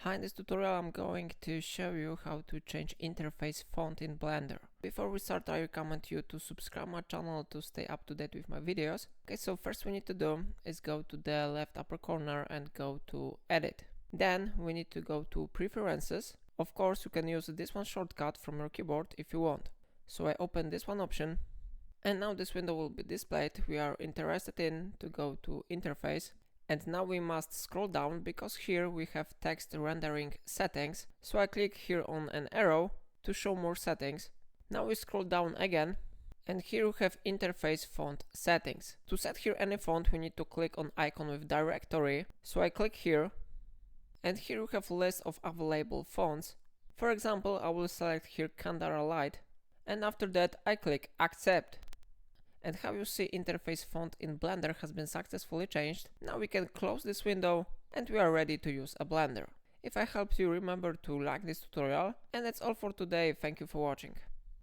Hi, in this tutorial I'm going to show you how to change interface font in Blender. Before we start, I recommend you to subscribe my channel to stay up to date with my videos. Okay, so first we need to do is go to the left upper corner and go to Edit. Then we need to go to Preferences. Of course, you can use this one shortcut from your keyboard if you want. So I open this one option, and now this window will be displayed. We are interested in to go to Interface. And now we must scroll down because here we have text rendering settings. So I click here on an arrow to show more settings. Now we scroll down again and here we have interface font settings. To set here any font we need to click on icon with directory. So I click here and here we have list of available fonts. For example, I will select here Candara Light and after that I click accept. And how you see interface font in Blender has been successfully changed. Now we can close this window and we are ready to use a Blender. If I helped you, remember to like this tutorial. And that's all for today. Thank you for watching.